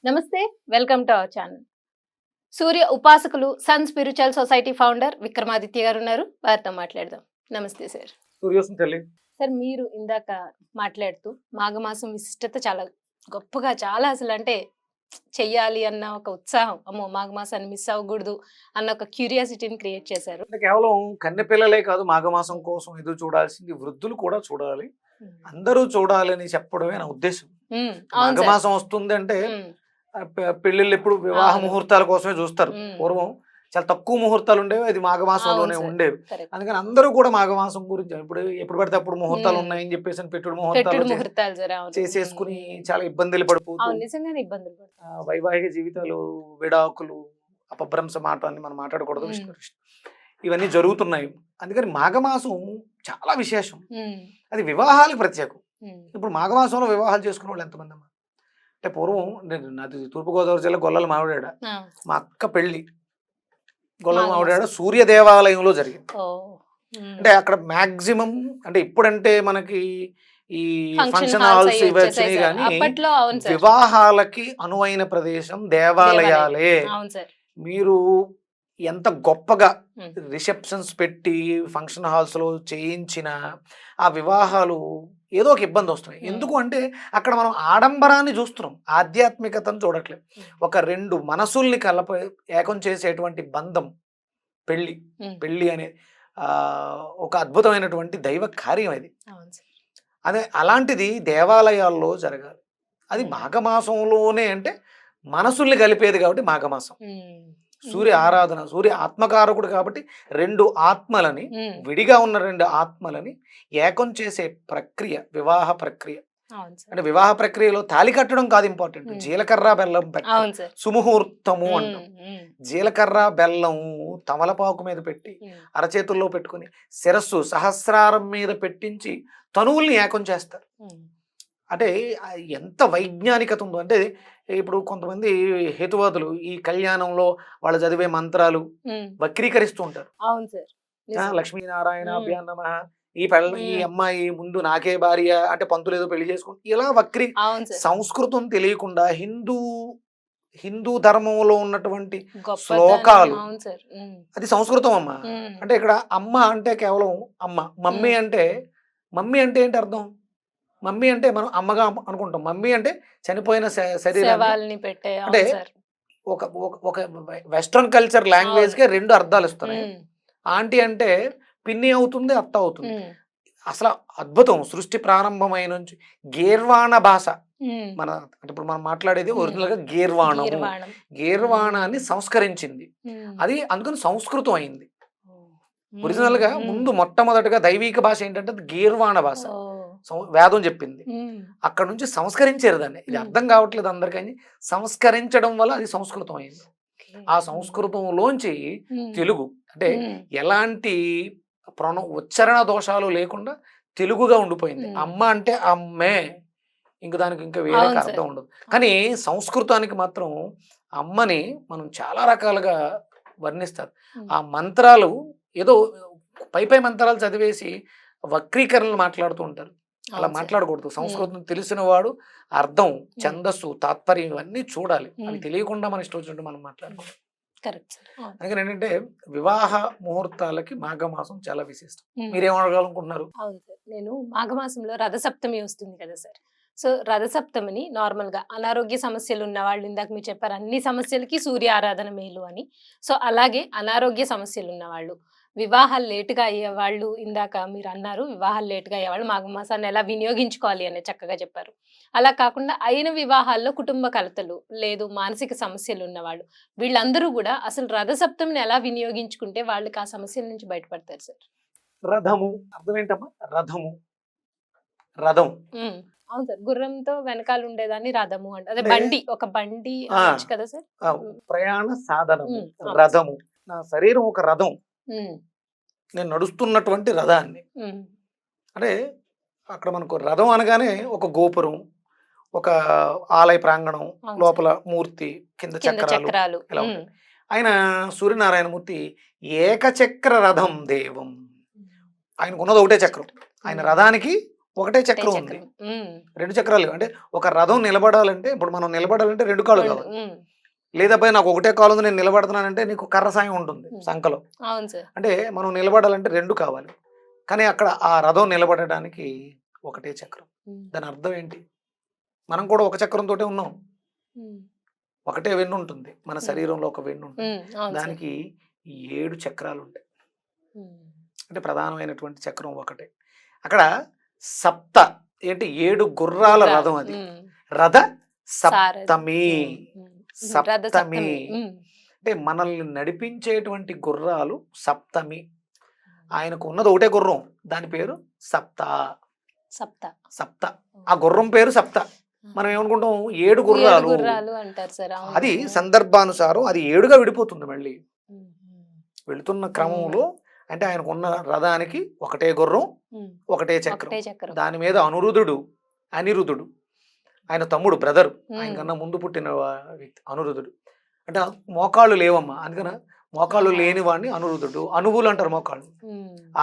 నమస్తే. Welcome to our channel. సూర్య ఉపాసకులు sun spiritual society founder Vikramaditya garu ఉన్నారు. వారితో మాట్లాడదాం. నమస్తే సార్. సూర్యోసం తల్లి. సార్ మీరు ఇందాక మాట్లాడుతూ మాఘమాసం విశిష్టత చాలా గొప్పగా చాలా అసలంటే చెయ్యాలి అన్న ఒక ఉత్సాహం, అమ్మో మాఘమాసాన్ని మిస్ అవ్వకూడదు అన్న ఒక క్యూరియాసిటీని క్రియేట్ చేశారు. అంటే కేవలం కన్నె పిల్లలే కాదు మాఘమాసం కోసం ఎదురు చూడాల్సింది, వృద్ధులు కూడా చూడాలి, అందరూ చూడాలని చెప్పడమే నా ఉద్దేశం. అవును సార్. మాఘమాసం వస్తుంది అంటే పెళ్లిళ్ళు ఎప్పుడు వివాహ అవును. ముహూర్తాల కోసమే చూస్తారు. పూర్వం చాలా తక్కువ ముహూర్తాలు ఉండేవి, అది మాఘమాసంలోనే అవును సార్. ఉండేవి. కరెక్ట్. అందుకని అందరూ కూడా మాఘమాసం గురించి ఎప్పుడు పడితే అప్పుడు ముహూర్తాలు ఉన్నాయని చెప్పేసి పెట్టుడు పెట్టుడు ముహూర్తాలు ముహూర్తాలు సార్. అవును. చేసేసుకుని చాలా ఇబ్బందులు పడిపోతూ అవును నిజంగానే ఇబ్బందులు పడతారు. వైవాహిక జీవితాలు, విడాకులు, అపభ్రంశ మాట అని మనం మాట్లాడకూడదు, విష్ణు ఇవన్నీ జరుగుతున్నాయి. అందుకని మాఘమాసం చాలా విశేషం, అది వివాహాలకు ప్రత్యేకం. ఇప్పుడు మాఘమాసంలో వివాహాలు చేసుకునే వాళ్ళు ఎంతమంది అమ్మా? అంటే పూర్వం నాది తూర్పుగోదావరి జిల్లా గొల్లల మావిడాడ, మా అక్క పెళ్లి గొల్లల మావిడాడ సూర్య దేవాలయంలో జరిగింది. అంటే అక్కడ మాక్సిమం అంటే ఇప్పుడంటే మనకి ఈ ఫంక్షన్ హాల్స్ ఇవి వచ్చినాయి, కానీ వివాహాలకి అనువైన ప్రదేశం దేవాలయాలే. మీరు ఎంత గొప్పగా రిసెప్షన్స్ పెట్టి ఫంక్షన్ హాల్స్ లో చేయించిన ఆ వివాహాలు ఏదో ఒక ఇబ్బంది వస్తున్నాయి. ఎందుకు అంటే అక్కడ మనం ఆడంబరాన్ని చూస్తున్నాం, ఆధ్యాత్మికతను చూడట్లేదు. ఒక రెండు మనసుల్ని ఏకం చేసేటువంటి బంధం పెళ్ళి. పెళ్ళి అనే ఒక అద్భుతమైనటువంటి దైవ కార్యం అది. అదే అలాంటిది దేవాలయాల్లో జరగాలి. అది మాఘమాసంలోనే, అంటే మనసుల్ని కలిపేది కాబట్టి మాఘమాసం. సూర్య ఆరాధన, సూర్య ఆత్మకారకుడు కాబట్టి రెండు ఆత్మలని, విడిగా ఉన్న రెండు ఆత్మలని ఏకం చేసే ప్రక్రియ వివాహ ప్రక్రియ. అంటే వివాహ ప్రక్రియలో తాళి కట్టడం కాదు ఇంపార్టెంట్, జీలకర్ర బెల్లం పెట్టి సుముహూర్తము అంటాం. జీలకర్ర బెల్లం తమలపాకు మీద పెట్టి అరచేతుల్లో పెట్టుకుని శిరస్సు సహస్రారం మీద పెట్టించి తనువుల్ని ఏకం చేస్తారు. అంటే ఎంత వైజ్ఞానికత ఉందో. అంటే ఇప్పుడు కొంతమంది హేతువాదులు ఈ కళ్యాణంలో వాళ్ళు చదివే మంత్రాలు వక్రీకరిస్తూ ఉంటారు. లక్ష్మీనారాయణ అభ్యాన్ నమః, ఈ అమ్మాయి ముందు నాకే భార్య అంటే పంతులు ఏదో పెళ్లి చేసుకుంటూ ఇలా సంస్కృతం తెలియకుండా హిందూ ధర్మంలో ఉన్నటువంటి శ్లోకాలు, అది సంస్కృతం అమ్మ. అంటే ఇక్కడ అమ్మ అంటే కేవలం అమ్మ, మమ్మీ అంటే ఏంటి అర్థం? మమ్మీ అంటే మనం అమ్మగా అనుకుంటాం, మమ్మీ అంటే చనిపోయిన శరీరాన్ని పెట్టే. అంటే ఒక వెస్ట్రన్ కల్చర్ లాంగ్వేజ్ కి రెండు అర్థాలు ఇస్తున్నాయి. ఆంటీ అంటే పిన్ని అవుతుంది, అత్త అవుతుంది. అసలు అద్భుతం. సృష్టి ప్రారంభమైన నుంచి గీర్వాణ భాష మన, అంటే ఇప్పుడు మనం మాట్లాడేది ఒరిజినల్ గా గీర్వాణాన్ని సంస్కరించింది అది, అందుకని సంస్కృతం అయింది. ఒరిజినల్ గా ముందు మొట్టమొదటిగా దైవిక భాష ఏంటంటే గీర్వాణ భాష, వేదం చెప్పింది. అక్కడ నుంచి సంస్కరించారు దాన్ని. ఇది అర్థం కావట్లేదు అందరికీ, సంస్కరించడం వల్ల అది సంస్కృతం అయింది. ఆ సంస్కృతంలోంచి తెలుగు అంటే ఎలాంటి ఉచ్చారణ దోషాలు లేకుండా తెలుగుగా ఉండిపోయింది. అమ్మ అంటే అమ్మే, ఇంక దానికి ఇంకా వేరే అర్థం ఉండదు. కానీ సంస్కృతానికి మాత్రం అమ్మని మనం చాలా రకాలుగా వర్ణిస్తారు. ఆ మంత్రాలు ఏదో పై మంత్రాలు చదివేసి వక్రీకరణలు మాట్లాడుతూ ఉంటారు. అలా మాట్లాడకూడదు. సంస్కృతం తెలిసిన వాడు అర్థం, ఛందస్సు, తాత్పర్యం ఇవన్నీ చూడాలి. అవి తెలియకుండా మన ఇష్టం వచ్చినట్టు మనం మాట్లాడుకోవాలి. అందుకని ఏంటంటే వివాహ ముహూర్తాలకి మాఘమాసం చాలా విశిష్టం. మీరేమడగాలనుకుంటున్నారు? అవును సార్, నేను మాఘమాసంలో రథసప్తమి వస్తుంది కదా సార్. సో రథసప్తమిని నార్మల్ గా అనారోగ్య సమస్యలు ఉన్న వాళ్ళు, ఇందాక మీరు చెప్పారు అన్ని సమస్యలకి సూర్య ఆరాధన మేలు అని. సో అలాగే అనారోగ్య సమస్యలు ఉన్న వాళ్ళు, వివాహాలు లేటుగా అయ్యేవాళ్ళు, ఇందాక మీరు అన్నారు వివాహాలు లేటుగా అయ్యేవాళ్ళు మాఘమాసాన్ని ఎలా వినియోగించుకోవాలి అని చక్కగా చెప్పారు. అలా కాకుండా అయిన వివాహాల్లో కుటుంబ కలతలు లేదు మానసిక సమస్యలు ఉన్నవాళ్ళు, వీళ్ళందరూ కూడా అసలు రథసప్తమిని ఎలా వినియోగించుకుంటే వాళ్ళకి ఆ సమస్యల నుంచి బయటపడతారు సార్? రథము అర్థం ఏంటమ్మా? రథం. అవును సార్, గుర్రంతో వెనకాల ఉండేదాన్ని రథము అంటే, అదే బండి, ఒక బండి కదా సార్. ప్రయాణ సాధనము రథము. నా శరీరం ఒక రథం, నేను నడుస్తున్నటువంటి రథాన్ని. అంటే అక్కడ మనకు రథం అనగానే ఒక గోపురం, ఒక ఆలయ ప్రాంగణం, లోపల మూర్తి, కింద చక్రాలు ఇలా ఉంటాయి. ఆయన సూర్యనారాయణమూర్తి ఏకచక్ర రథం దేవం. ఆయనకు ఉన్నది ఒకటే చక్రం. ఆయన రథానికి ఒకటే చక్రం ఉంది, రెండు చక్రాలు లేవు. అంటే ఒక రథం నిలబడాలంటే, ఇప్పుడు మనం నిలబడాలంటే రెండు కాళ్ళు కావాలి. లేదా పోయి నాకు ఒకటే కాలు ఉంది, నేను నిలబడుతున్నానంటే నీకు కర్ర సాయం ఉంటుంది సంకలో. అవును సార్. అంటే మనం నిలబడాలంటే రెండు కావాలి. కానీ అక్కడ ఆ రథం నిలబడడానికి ఒకటే చక్రం. దాని అర్థం ఏంటి? మనం కూడా ఒక చక్రంతోటే ఉన్నాం. ఒకటే వెన్ను ఉంటుంది, మన శరీరంలో ఒక వెన్ను ఉంటుంది. దానికి 7 చక్రాలు ఉంటాయి. అంటే ప్రధానమైనటువంటి చక్రం ఒకటే. అక్కడ సప్త ఏంటి? 7 గుర్రాల రథం అది. రథ సప్తమి. సప్తమి అంటే మనల్ని నడిపించేటువంటి గుర్రాలు సప్తమి. ఆయనకు ఉన్నది ఒకటే గుర్రం, దాని పేరు సప్త. సప్త సప్త ఆ గుర్రం పేరు సప్త. మనం ఏమనుకుంటాం 7 గుర్రాలు అంటారు సార్. అది సందర్భానుసారం అది 7గా విడిపోతుంది మళ్ళీ వెళుతున్న క్రమంలో. అంటే ఆయనకు ఉన్న రథానికి ఒకటే గుర్రం, ఒకటే చక్రం. దాని మీద అనిరుద్ధుడు ఆయన తమ్ముడు, బ్రదర్, ఆయన కన్నా ముందు పుట్టిన వ్యక్తి అనిరుద్ధుడు. అంటే మోకాళ్ళు లేవమ్మా, అందుకన మోకాళ్ళు లేని వాడిని అనిరుద్ధుడు. అనువులు అంటారు మోకాళ్ళు.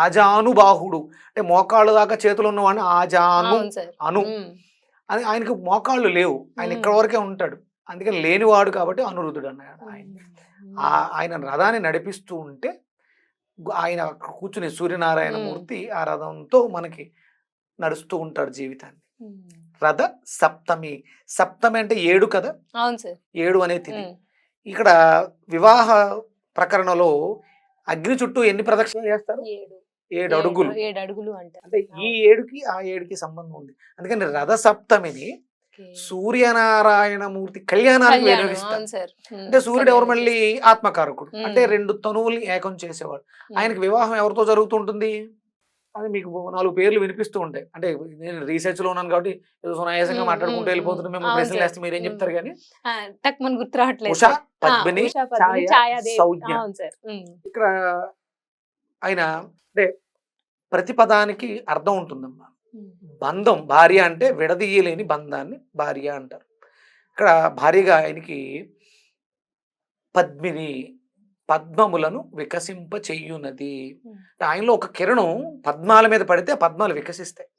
ఆజానుబాహుడు అంటే మోకాళ్ళు దాకా చేతులు ఉన్నవాడిని అను అని. ఆయనకు మోకాళ్ళు లేవు, ఆయన ఇక్కడ వరకే ఉంటాడు, అందుకని లేనివాడు కాబట్టి అనిరుద్ధుడు అన్నాడు. ఆయన రథాన్ని నడిపిస్తూ ఉంటే ఆయన కూర్చుని సూర్యనారాయణ మూర్తి ఆ రథంతో మనకి నడుస్తూ ఉంటాడు జీవితాన్ని. రథ సప్తమి. సప్తమి అంటే 7 కదా. అవును సార్. 7 అనేది ఇక్కడ వివాహ ప్రకరణలో అగ్ని చుట్టూ ఎన్ని ప్రదక్షిణలు చేస్తారు? 7 అడుగులు. 7 అడుగులు అంటే ఈ 7కి ఆ 7కి సంబంధం ఉంది. అందుకని రథ సప్తమిని సూర్యనారాయణ మూర్తి కళ్యాణానికి వినియోగిస్తారు. అంటే సూర్యుడు ఎవరు? మళ్ళీ ఆత్మకారకుడు. అంటే 2 తనువుల్ని ఏకం చేసేవాడు. ఆయనకి వివాహం ఎవరితో జరుగుతుంటుంది? అది మీకు 4 పేర్లు వినిపిస్తూ ఉంటాయి. అంటే నేను రీసెర్చ్ లో ఉన్నాను కాబట్టి ఏదో సునాయాసంగా మాట్లాడుకుంటూ వెళ్ళిపోతున్నాం. మేము ప్రశ్నలు వేస్తే మీరేం చెప్తారు? కానీ ఉష, పద్మిని, సౌజ్ఞ. ఇక్కడ ఆయన అంటే ప్రతి పదానికి అర్థం ఉంటుందమ్మా. బంధం, భార్య అంటే విడదీయలేని బంధాన్ని భార్య అంటారు. ఇక్కడ భార్యగా ఆయనకి పద్మిని, పద్మములను వికసింప చెయ్యునది. ఆయనలో ఒక కిరణం పద్మాల మీద పడితే ఆ పద్మాలు వికసిస్తాయి.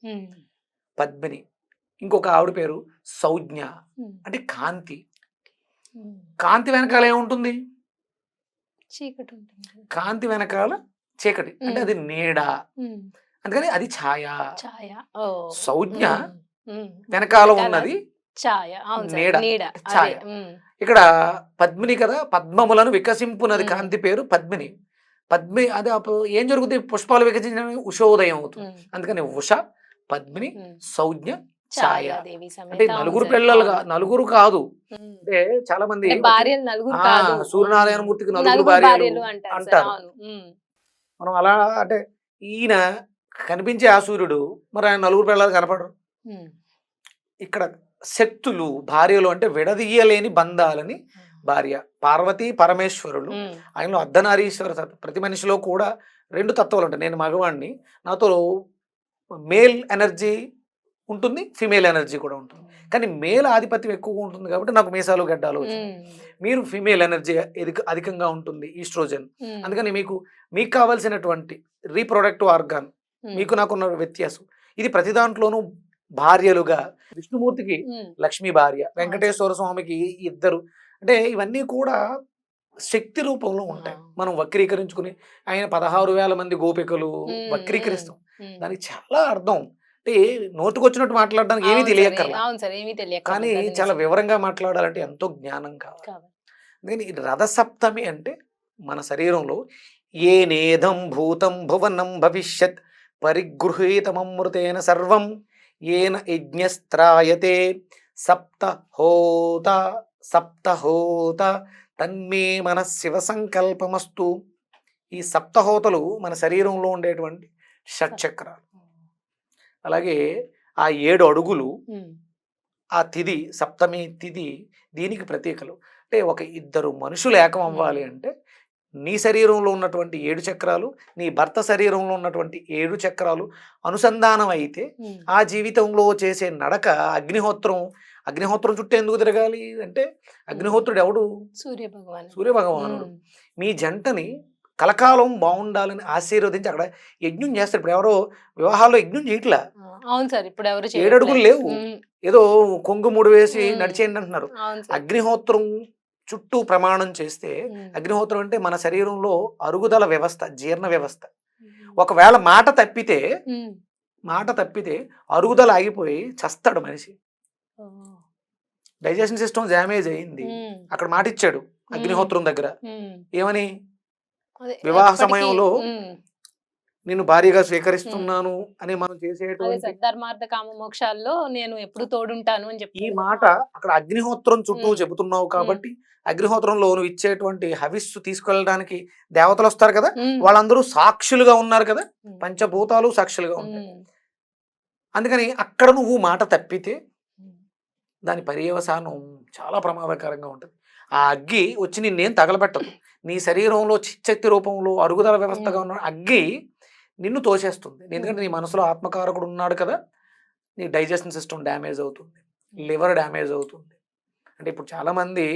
పద్మిని. ఇంకొక ఆవిడ పేరు సౌజ్ఞ అంటే కాంతి. కాంతి వెనకాల ఏముంటుంది? చీకటి. కాంతి వెనకాల చీకటి అంటే అది నీడ, అందుకని అది ఛాయ. సౌజ్ఞ వెనకాల ఉన్నది నీడ, ఛాయ. ఇక్కడ పద్మిని కదా, పద్మములను వికసింపునది కాంతి పేరు పద్మిని. పద్మి అది ఏం జరుగుతుంది? పుష్పాలు వికసించడానికి ఉషోదయం అవుతుంది. అందుకని ఉష, పద్మిని, సౌజ్ఞ, ఛాయ. అంటే నలుగురు పిల్లలుగా, నలుగురు కాదు. అంటే చాలా మంది సూర్యనారాయణ మూర్తికి నలుగురు భార్యలు అంటారు. మనం అలా అంటే ఈయన కనిపించే ఆ సూర్యుడు మరి ఆయన నలుగురు పిల్లలు కనపడరు. ఇక్కడ శక్తులు భార్యలు అంటే విడదీయలేని బంధాలని భార్య. పార్వతి పరమేశ్వరులు, ఆయనలో అర్ధనారీశ్వర. ప్రతి మనిషిలో కూడా 2 తత్వాలు ఉంటాయి. నేను మగవాణ్ణి, నాతో మేల్ ఎనర్జీ ఉంటుంది, ఫిమేల్ ఎనర్జీ కూడా ఉంటుంది. కానీ మేల్ ఆధిపత్యం ఎక్కువగా ఉంటుంది కాబట్టి నాకు మీసాలు గడ్డాలు వచ్చింది. మీరు ఫిమేల్ ఎనర్జీ అధికంగా ఉంటుంది, ఈస్ట్రోజన్. అందుకని మీకు కావాల్సినటువంటి రీప్రొడక్టివ్ ఆర్గాన్ మీకు నాకున్న వ్యత్యాసం ఇది. ప్రతి దాంట్లోనూ భార్యలుగా విష్ణుమూర్తికి లక్ష్మీ భార్య, వెంకటేశ్వర స్వామికి 2. అంటే ఇవన్నీ కూడా శక్తి రూపంలో ఉంటాయి. మనం వక్రీకరించుకుని ఆయన 16,000 మంది గోపికలు వక్రీకరిస్తాం. దానికి చాలా అర్థం. అంటే నోటుకొచ్చినట్టు మాట్లాడడానికి ఏమీ తెలియక్కర్లేదు, కానీ చాలా వివరంగా మాట్లాడాలంటే ఎంతో జ్ఞానం కావాలి. అందుకని రథసప్తమి అంటే మన శరీరంలో ఏ నేదం భూతం భువనం భవిష్యత్ పరిగృహీతమమృతేన సర్వం ఏన యజ్ఞస్త్రాయతే సప్తహోత సప్తహోత తన్మే మన శివ సంకల్పమస్తు. ఈ సప్తహోతలు మన శరీరంలో ఉండేటువంటి షట్చక్రాలు. అలాగే ఆ 7 అడుగులు, ఆ తిథి సప్తమి తిథి దీనికి ప్రతీకలు. అంటే ఒక 2 మనుషులు ఏకం అవ్వాలి అంటే నీ శరీరంలో ఉన్నటువంటి 7 చక్రాలు, నీ భర్త శరీరంలో ఉన్నటువంటి 7 చక్రాలు అనుసంధానం అయితే ఆ జీవితంలో చేసే నడక అగ్నిహోత్రం చుట్టూ ఎందుకు తిరగాలి అంటే అగ్నిహోత్రుడు ఎవడు? సూర్య భగవానుడు. మీ జంటని కలకాలం బాగుండాలని ఆశీర్వదించి అక్కడ యజ్ఞం చేస్తారు. ఇప్పుడు ఎవరో వివాహాల్లో యజ్ఞం చేయట్లా, అవును సార్. ఇప్పుడు ఎవరు 7 అడుగులు లేవు, ఏదో కొంగు ముడి వేసి ఉమ్. నడిచేయండి అంటున్నారు. అవును సార్. అగ్నిహోత్రం చుట్టూ ప్రమాణం చేస్తే, అగ్నిహోత్రం అంటే మన శరీరంలో అరుగుదల వ్యవస్థ, జీర్ణ వ్యవస్థ. ఒకవేళ మాట తప్పితే అరుగుదల ఆగిపోయి చస్తాడు మనిషి. డైజెషన్ సిస్టమ్ డ్యామేజ్ అయింది. అక్కడ మాట ఇచ్చాడు అగ్నిహోత్రం దగ్గర, ఏమని? వివాహ సమయంలో నిన్ను భార్యగా స్వీకరిస్తున్నాను అని మనం చేసేటువంటి ధర్మార్థ కామ మోక్షాల్లో నేను ఎప్పుడు తోడుంటాను అని చెప్పి ఈ మాట అక్కడ అగ్నిహోత్రం చుట్టూ చెబుతున్నావు కాబట్టి, అగ్నిహోత్రంలో నువ్వు ఇచ్చేటువంటి హవిస్సు తీసుకెళ్ళడానికి దేవతలు వస్తారు కదా, వాళ్ళందరూ సాక్షులుగా ఉన్నారు కదా, పంచభూతాలు సాక్షులుగా ఉంటాయి. అందుకని అక్కడ నువ్వు మాట తప్పితే దాని పర్యవసానం చాలా ప్రమాదకరంగా ఉంటుంది. ఆ అగ్గి వచ్చి నిన్నేం తగలబెట్టదు, నీ శరీరంలో చిచ్చక్తి రూపంలో అరుగుదల వ్యవస్థగా ఉన్న అగ్గి నిన్ను తోసేస్తుంది. ఎందుకంటే నీ మనసులో ఆత్మకారకుడు ఉన్నాడు కదా, నీ డైజెషన్ సిస్టమ్ డ్యామేజ్ అవుతుంది, లివర్ డ్యామేజ్ అవుతుంది. అంటే ఇప్పుడు చాలా మంది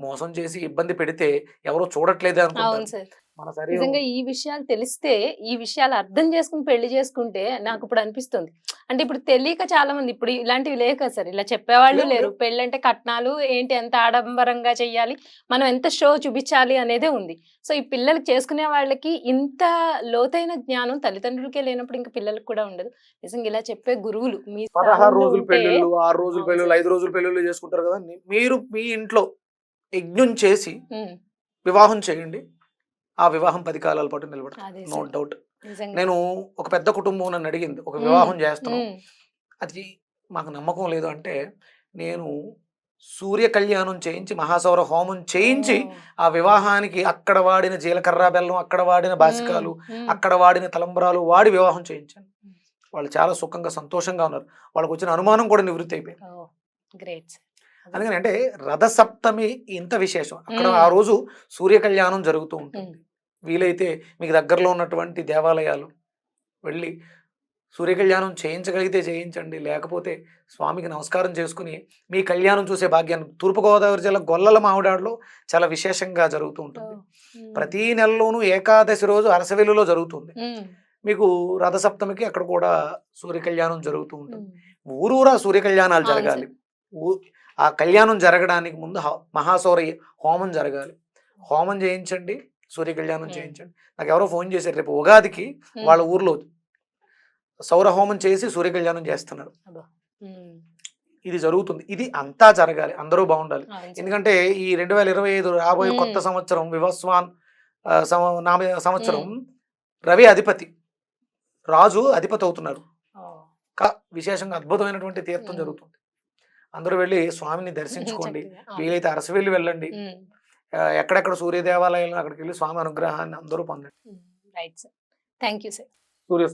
మోసం చేసి ఇబ్బంది పెడితే ఎవరో చూడట్లేదే అనుకుంటారు. మన శరీరం నిజంగా ఈ విషయాలు తెలిస్తే, ఈ విషయాలు అర్థం చేసుకుని పెళ్లి చేసుకుంటే నాకు ఇప్పుడు అనిపిస్తుంది. అంటే ఇప్పుడు తెలియక చాలా మంది ఇప్పుడు ఇలాంటివి లేవు కదా సార్, ఇలా చెప్పేవాళ్ళు లేరు. పెళ్ళి అంటే కట్నాలు ఏంటి, ఎంత ఆడంబరంగా చెయ్యాలి, మనం ఎంత షో చూపించాలి అనేదే ఉంది. సో ఈ పిల్లలకి చేసుకునే వాళ్ళకి ఇంత లోతైన జ్ఞానం తల్లిదండ్రులకే లేనప్పుడు ఇంకా పిల్లలకు కూడా ఉండదు. నిజంగా ఇలా చెప్పే గురువులు మీ 16 రోజుల పెళ్ళిళ్ళు, 6 రోజుల పెళ్ళిళ్ళు, 5 రోజుల పెళ్ళిళ్ళు చేసుకుంటారు కదా. మీరు మీ ఇంట్లో యజ్ఞం చేసి వివాహం చేయండి, ఆ వివాహం 10 కాలాల పాటు నిలబడుతుంది, నో డౌట్. నేను ఒక పెద్ద కుటుంబం నన్ను అడిగింది, ఒక వివాహం చేస్తున్నాం, అది మాకు నమ్మకం లేదు అంటే, నేను సూర్య కళ్యాణం చేయించి మహాసౌర హోమం చేయించి ఆ వివాహానికి అక్కడ వాడిన జీలకర్ర బెల్లం, అక్కడ వాడిన బాసికాలు, అక్కడ వాడిన తలంబరాలు వాడి వివాహం చేయించాను. వాళ్ళు చాలా సుఖంగా సంతోషంగా ఉన్నారు. వాళ్ళకి వచ్చిన అనుమానం కూడా నివృత్తి అయిపోయింది. అందుకని అంటే రథసప్తమి ఇంత విశేషం. అక్కడ ఆ రోజు సూర్య కళ్యాణం జరుగుతూ ఉంటుంది. వీలైతే మీకు దగ్గరలో ఉన్నటువంటి దేవాలయాలు వెళ్ళి సూర్య కళ్యాణం చేయించగలిగితే చేయించండి, లేకపోతే స్వామికి నమస్కారం చేసుకుని మీ కళ్యాణం చూసే భాగ్యాన్ని. తూర్పుగోదావరి జిల్లా గొల్లల మామిడాడులో చాలా విశేషంగా జరుగుతూ ఉంటుంది. ప్రతి నెలలోనూ ఏకాదశి రోజు అరసవెల్లిలో జరుగుతుంది. మీకు రథసప్తమికి అక్కడ కూడా సూర్య కళ్యాణం జరుగుతూ ఉంటుంది. ఊరూరా సూర్య కళ్యాణాలు జరగాలి. ఆ కళ్యాణం జరగడానికి ముందు మహాసౌర హోమం జరగాలి. హోమం చేయించండి, సూర్య కళ్యాణం చేయించండి. నాకు ఎవరో ఫోన్ చేశారు, రేపు ఉగాదికి వాళ్ళ ఊర్లో సౌర హోమం చేసి సూర్య కళ్యాణం చేస్తున్నారు. ఇది జరుగుతుంది. ఇది అంతా జరగాలి, అందరూ బాగుండాలి. ఎందుకంటే ఈ 2025 రాబోయే కొత్త సంవత్సరం వివస్వాన్ సంవత్సరం, రవి అధిపతి, రాజు అధిపతి అవుతున్నారు. విశేషంగా అద్భుతమైనటువంటి తీర్థం జరుగుతుంది. అందరూ వెళ్ళి స్వామిని దర్శించుకోండి. వీలైతే అరసవెల్లి వెళ్ళండి. ఎక్కడెక్కడ సూర్య దేవాలయాలు అక్కడికి వెళ్ళి స్వామి అనుగ్రహాన్ని అందరూ పొందండి. Right sir, thank you sir. Surya